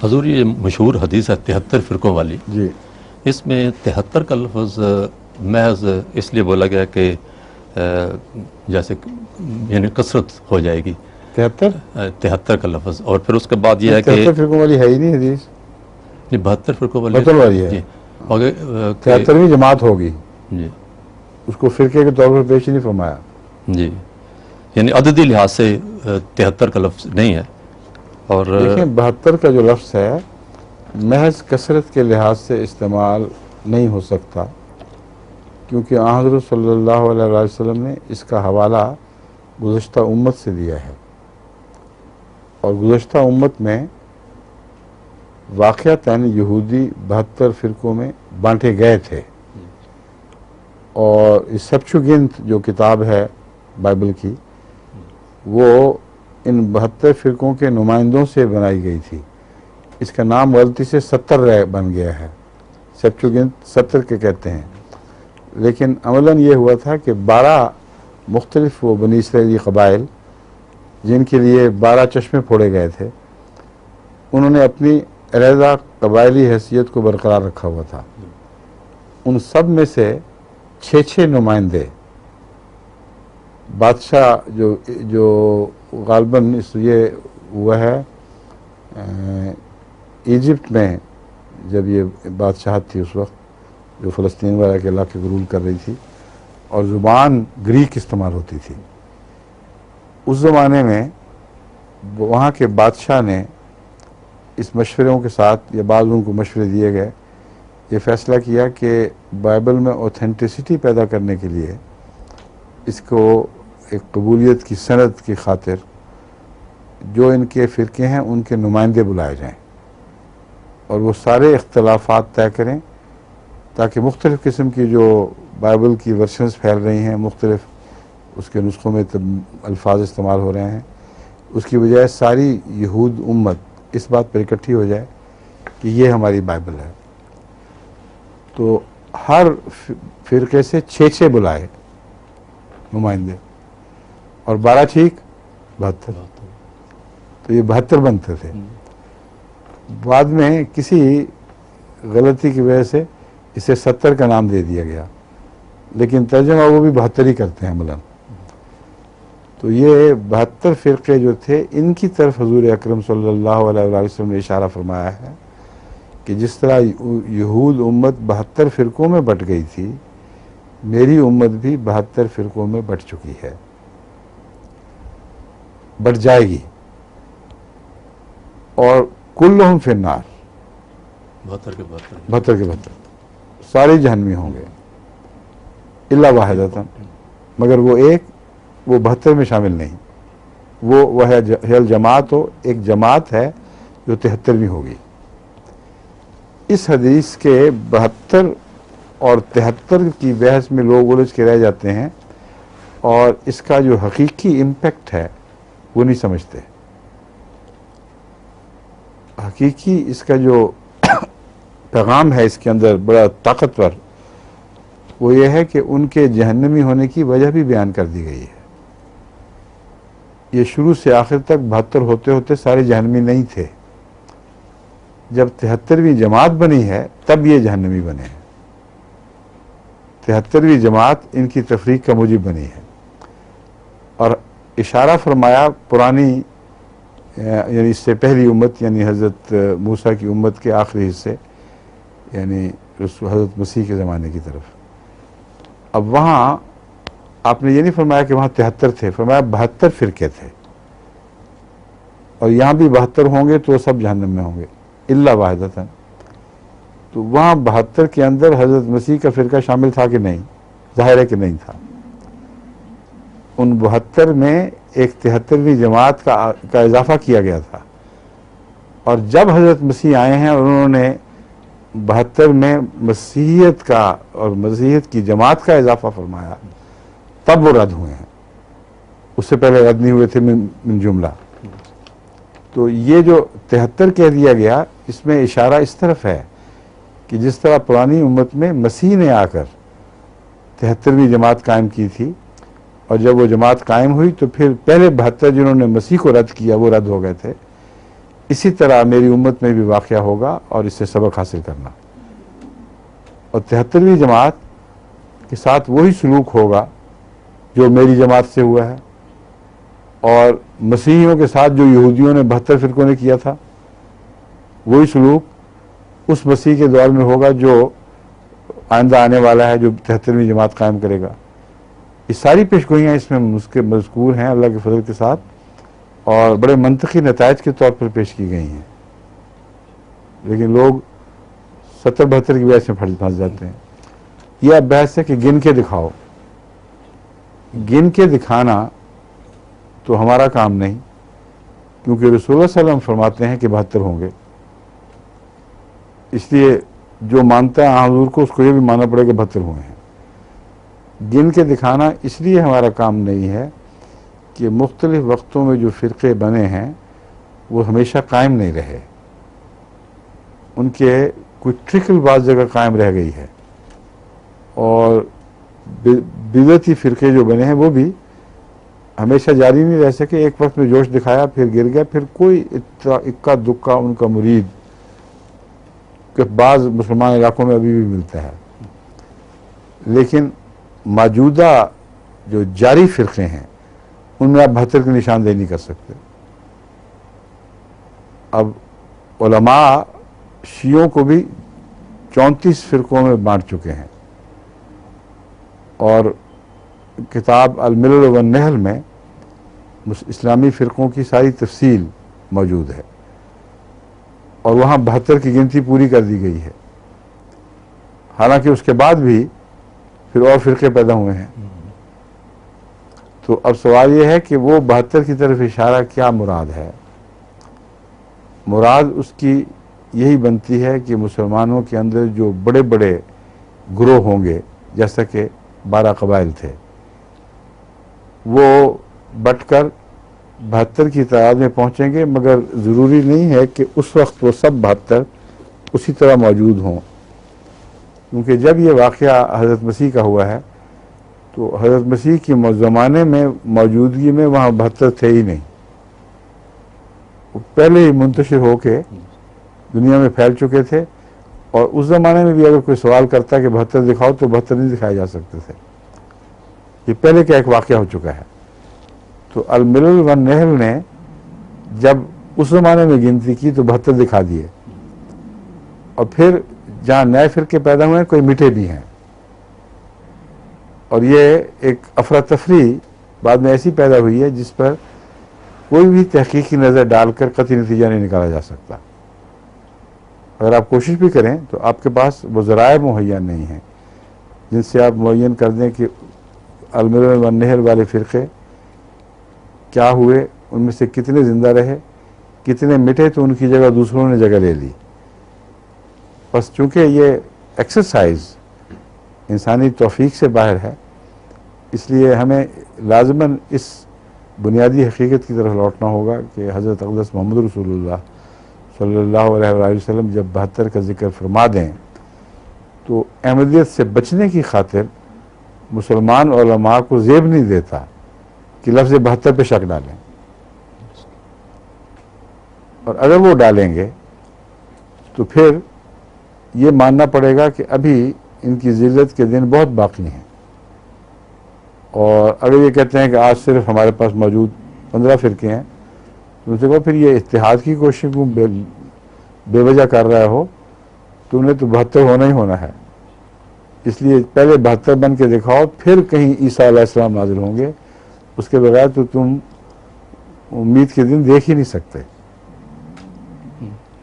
حضور یہ مشہور حدیث ہے 73 فرقوں والی، جی اس میں 73 کا لفظ محض اس لیے بولا گیا کہ جیسے یعنی کثرت ہو جائے گی 73 کا لفظ، اور پھر اس کے بعد یہ ہے کہ 73 فرقوں والی ہے ہی نہیں حدیث، 72 فرقوں والی 72 والی ہے، جی، اور 73ویں جماعت ہوگی، جی اس کو فرقے کے طور پر پیش نہیں فرمایا. جی، یعنی عددی لحاظ سے 73 کا لفظ نہیں ہے. اور دیکھیں 72 کا جو لفظ ہے محض کثرت کے لحاظ سے استعمال نہیں ہو سکتا، کیونکہ آن حضرت صلی اللہ علیہ وسلم نے اس کا حوالہ گزشتہ امت سے دیا ہے، اور گزشتہ امت میں واقعتاً یہودی 72 فرقوں میں بانٹے گئے تھے، اور اس سپچوگنت جو کتاب ہے بائبل کی وہ ان 72 فرقوں کے نمائندوں سے بنائی گئی تھی. اس کا نام غلطی سے 70 بن گیا ہے، سپچوگنت 70 کے کہتے ہیں، لیکن عملاً یہ ہوا تھا کہ 12 مختلف وہ بنی اسرائیلی قبائل جن کے لیے 12 چشمے پھوڑے گئے تھے، انہوں نے اپنی علیحدہ قبائلی حیثیت کو برقرار رکھا ہوا تھا. ان سب میں سے 6 نمائندے بادشاہ جو غالباً یہ ہوا ہے ایجپٹ میں، جب یہ بادشاہت تھی اس وقت جو فلسطین وغیرہ کے علاقے کو رول کر رہی تھی، اور زبان گریک استعمال ہوتی تھی. اس زمانے میں وہاں کے بادشاہ نے اس مشوروں کے ساتھ، یا بعض ان کو مشورے دیے گئے، یہ فیصلہ کیا کہ بائبل میں اوتھینٹسٹی پیدا کرنے کے لیے اس کو ایک قبولیت کی سند کی خاطر جو ان کے فرقے ہیں ان کے نمائندے بلائے جائیں، اور وہ سارے اختلافات طے کریں، تاکہ مختلف قسم کی جو بائبل کی ورشنز پھیل رہی ہیں، مختلف اس کے نسخوں میں الفاظ استعمال ہو رہے ہیں، اس کی بجائے ساری یہود امت اس بات پر اکٹھی ہو جائے کہ یہ ہماری بائبل ہے. تو ہر فرقے سے 6 بلائے نمائندے، اور 12 ٹھیک 72، تو یہ 72 بنتے تھے. بعد میں کسی غلطی کی وجہ سے اسے 70 کا نام دے دیا گیا، لیکن ترجمہ وہ بھی 72 ہی کرتے ہیں عملاً. تو یہ 72 فرقے جو تھے ان کی طرف حضور اکرم صلی اللہ علیہ وسلم نے اشارہ فرمایا ہے کہ جس طرح یہود امت 72 فرقوں میں بٹ گئی تھی، میری امت بھی 72 فرقوں میں بٹ چکی ہے، بٹ جائے گی، اور کلہم فی النار، 72 کے 72 سارے جہنمی ہوں گے، الا واحدۃ، مگر وہ ایک، وہ 72 میں شامل نہیں، وہ ہے الجماعت، ہو ایک جماعت ہے جو 73ویں ہوگی. اس حدیث کے 72 اور 73 کی بحث میں لوگ الجھ کے رہ جاتے ہیں، اور اس کا جو حقیقی امپیکٹ ہے وہ نہیں سمجھتے. حقیقی اس کا جو پیغام ہے اس کے اندر بڑا طاقتور، وہ یہ ہے کہ ان کے جہنمی ہونے کی وجہ بھی بیان کر دی گئی ہے. یہ شروع سے آخر تک 72 ہوتے ہوتے سارے جہنمی نہیں تھے، جب 73ویں جماعت بنی ہے تب یہ جہنمی بنے ہیں. 73ویں جماعت ان کی تفریق کا موجب بنی ہے، اور اشارہ فرمایا پرانی یعنی اس سے پہلی امت، یعنی حضرت موسیٰ کی امت کے آخری حصے، یعنی حضرت مسیح کے زمانے کی طرف. اب وہاں آپ نے یہ نہیں فرمایا کہ وہاں 73 تھے، فرمایا 72 فرقے تھے، اور یہاں بھی 72 ہوں گے تو سب جہنم میں ہوں گے الا واحدۃ. تو وہاں 72 کے اندر حضرت مسیح کا فرقہ شامل تھا کہ نہیں؟ ظاہر ہے کہ نہیں تھا. ان 72 میں ایک 73ویں جماعت کا اضافہ کیا گیا تھا، اور جب حضرت مسیح آئے ہیں اور انہوں نے 72 میں مسیحیت کا اور مسیحیت کی جماعت کا اضافہ فرمایا، تب وہ رد ہوئے ہیں. اس سے پہلے رد نہیں ہوئے تھے من جملہ. تو یہ جو 73 کہہ دیا گیا، اس میں اشارہ اس طرف ہے کہ جس طرح پرانی امت میں مسیح نے آ کر 73ویں جماعت قائم کی تھی، اور جب وہ جماعت قائم ہوئی تو پھر پہلے 72 جنہوں نے مسیح کو رد کیا وہ رد ہو گئے تھے. اسی طرح میری امت میں بھی واقعہ ہوگا اور اس سے سبق حاصل کرنا. اور 73ویں جماعت کے ساتھ وہی سلوک ہوگا جو میری جماعت سے ہوا ہے، اور مسیحیوں کے ساتھ جو یہودیوں نے 72 فرقوں نے کیا تھا، وہی سلوک اس مسیح کے دور میں ہوگا جو آئندہ آنے والا ہے، جو 73ویں جماعت قائم کرے گا. یہ ساری پیشگوئیاں اس میں مذکور ہیں اللہ کے فضل کے ساتھ، اور بڑے منطقی نتائج کے طور پر پیش کی گئی ہیں. لیکن لوگ 70-72 کی بحث میں پھنس جاتے ہیں. یہ اب بحث ہے کہ گن کے دکھاؤ. گن کے دکھانا تو ہمارا کام نہیں، کیونکہ رسول اللہ صلی اللہ علیہ وسلم فرماتے ہیں کہ 72 ہوں گے. اس لیے جو مانتا ہے حضور کو، اس کو یہ بھی ماننا پڑے کہ 72 ہوئے ہیں. گن کے دکھانا اس لیے ہمارا کام نہیں ہے کہ مختلف وقتوں میں جو فرقے بنے ہیں وہ ہمیشہ قائم نہیں رہے. ان کے کوئی ٹرکل بعض جگہ قائم رہ گئی ہے، اور بدعتی فرقے جو بنے ہیں وہ بھی ہمیشہ جاری نہیں رہ سکے. ایک وقت میں جوش دکھایا، پھر گر گیا، پھر کوئی اکا دکا ان کا مرید کہ بعض مسلمان علاقوں میں ابھی بھی ملتا ہے. لیکن موجودہ جو جاری فرقے ہیں ان میں آپ 72 کی نشاندہی نہیں کر سکتے. اب علماء شیعوں کو بھی 34 فرقوں میں بانٹ چکے ہیں، اور کتاب الملل والنحل میں اسلامی فرقوں کی ساری تفصیل موجود ہے، اور وہاں 72 کی گنتی پوری کر دی گئی ہے. حالانکہ اس کے بعد بھی پھر اور فرقے پیدا ہوئے ہیں. تو اب سوال یہ ہے کہ وہ 72 کی طرف اشارہ کیا مراد ہے؟ مراد اس کی یہی بنتی ہے کہ مسلمانوں کے اندر جو بڑے بڑے گروہ ہوں گے، جیسا کہ 12 قبائل تھے، وہ بٹ کر 72 کی تعداد میں پہنچیں گے، مگر ضروری نہیں ہے کہ اس وقت وہ سب 72 اسی طرح موجود ہوں. کیونکہ جب یہ واقعہ حضرت مسیح کا ہوا ہے تو حضرت مسیح کی زمانے میں موجودگی میں وہاں 72 تھے ہی نہیں. وہ پہلے ہی منتشر ہو کے دنیا میں پھیل چکے تھے، اور اس زمانے میں بھی اگر کوئی سوال کرتا کہ 72 دکھاؤ تو 72 نہیں دکھائے جا سکتے تھے. یہ پہلے کا ایک واقعہ ہو چکا ہے. تو الملل والنحل نے جب اس زمانے میں گنتی کی تو 72 دکھا دیے، اور پھر جہاں نئے فرقے پیدا ہوئے ہیں کوئی میٹھے بھی ہیں، اور یہ ایک افراتفری بعد میں ایسی پیدا ہوئی ہے جس پر کوئی بھی تحقیقی نظر ڈال کر قطعی نتیجہ نہیں نکالا جا سکتا. اگر آپ کوشش بھی کریں تو آپ کے پاس وہ ذرائع مہیا نہیں ہیں جن سے آپ معین کر دیں کہ الملل والنحل والے فرقے کیا ہوئے، ان میں سے کتنے زندہ رہے، کتنے مٹے تو ان کی جگہ دوسروں نے جگہ لے لی. بس چونکہ یہ ایکسرسائز انسانی توفیق سے باہر ہے، اس لیے ہمیں لازماً اس بنیادی حقیقت کی طرف لوٹنا ہوگا کہ حضرت اقدس محمد رسول اللہ صلی اللہ علیہ وآلہ وسلم جب 72 کا ذکر فرما دیں تو احمدیت سے بچنے کی خاطر مسلمان علماء کو زیب نہیں دیتا کہ لفظ 72 پہ شک ڈالیں. اور اگر وہ ڈالیں گے تو پھر یہ ماننا پڑے گا کہ ابھی ان کی ذلت کے دن بہت باقی ہیں. اور اگر یہ کہتے ہیں کہ آج صرف ہمارے پاس موجود 15 فرقے ہیں، تو ان سے کہو پھر یہ اتحاد کی کوشش کو بے وجہ کر رہا ہو، تم نے تو 72 ہونا ہی ہونا ہے. اس لیے پہلے 72 بن کے دکھاؤ، پھر کہیں عیسیٰ علیہ السلام نازل ہوں گے. اس کے بغیر تو تم امید کے دن دیکھ ہی نہیں سکتے.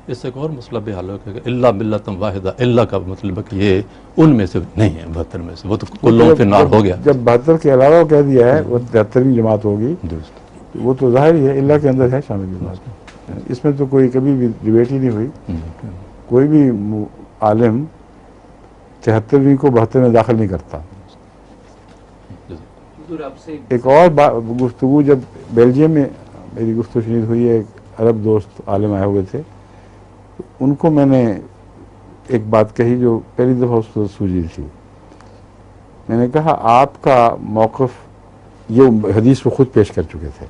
اس سے ایک اور مسئلہ بھی حل ہو کہ اللہ ملۃ واحدہ، اللہ کا مطلب ہے کہ یہ ان میں سے نہیں ہے 72 میں سے، وہ تو کلوں فی النار ہو گیا. جب 72 کے علاوہ کہہ دیا ہے وہ 73ویں جماعت ہوگی، وہ تو ظاہر ہی ہے اللہ کے اندر ہے شامل جماعت. اس میں تو کوئی کبھی بھی ڈیبیٹ ہی نہیں ہوئی. کوئی بھی عالم 73ویں کو 72 میں داخل نہیں کرتا. ایک اور گفتگو جب بیلجیم میں میری گفتگو شنید ہوئی ہے، ایک عرب دوست عالم آئے ہوئے تھے، ان کو میں نے ایک بات کہی جو پہلی دفعہ اس کو سوجی تھی. میں نے کہا آپ کا موقف، یہ حدیث وہ خود پیش کر چکے تھے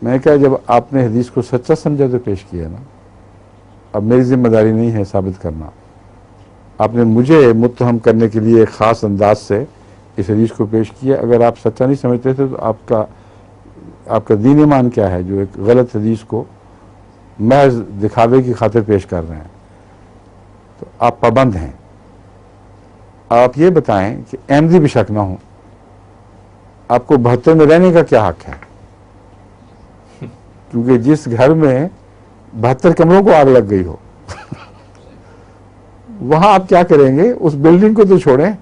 میں نے کہا جب آپ نے حدیث کو سچا سمجھا تو پیش کیا نا, اب میری ذمہ داری نہیں ہے ثابت کرنا. آپ نے مجھے متہم کرنے کے لیے ایک خاص انداز سے اس حدیث کو پیش کیا. اگر آپ سچا نہیں سمجھتے تھے تو آپ کا دین ایمان کیا ہے جو ایک غلط حدیث کو محض دکھاوے کی خاطر پیش کر رہے ہیں؟ تو آپ پابند ہیں. آپ یہ بتائیں کہ احمدی بھی شک نہ ہوں, آپ کو 72 میں رہنے کا کیا حق ہے؟ کیونکہ جس گھر میں 72 کمروں کو آگ لگ گئی ہو وہاں آپ کیا کریں گے؟ اس بلڈنگ کو تو چھوڑیں,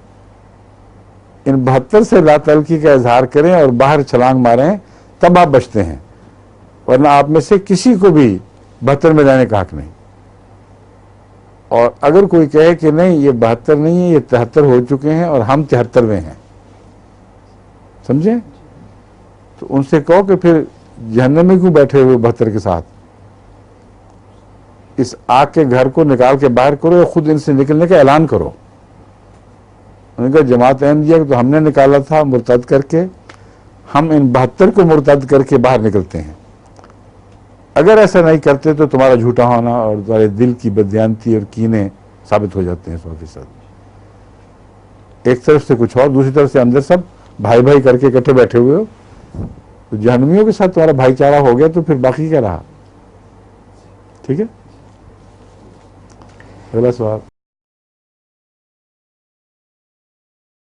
ان 72 سے لا تعلقی کا اظہار کریں اور باہر چھلانگ ماریں, تب آپ بچتے ہیں. ورنہ آپ میں سے کسی کو بھی 72 میں رہنے کا حق نہیں. اور اگر کوئی کہے کہ نہیں یہ 72 نہیں ہے, یہ 73 ہو چکے ہیں اور ہم 73ویں ہیں, سمجھیں, تو ان سے کہو کہ پھر جہنم میں کیوں بیٹھے ہوئے 72 کے ساتھ؟ اس آگ کے گھر کو نکال کے باہر کرو, یا خود ان سے نکلنے کا اعلان کرو. انہوں نے کہا جماعت احمدیہ تو ہم نے نکالا تھا مرتد کر کے, ہم ان 72 کو مرتد کر کے باہر نکلتے ہیں. اگر ایسا نہیں کرتے تو تمہارا جھوٹا ہونا اور تمہارے دل کی بددیانتی اور کینے ثابت ہو جاتے ہیں 100%. ایک طرف سے کچھ اور, دوسری طرف سے اندر سب بھائی بھائی کر کے اکٹھے بیٹھے ہوئے ہو. تو جہنمیوں کے ساتھ تمہارا بھائی چارہ ہو گیا تو پھر باقی کیا رہا؟ ٹھیک ہے, اگلا سوال.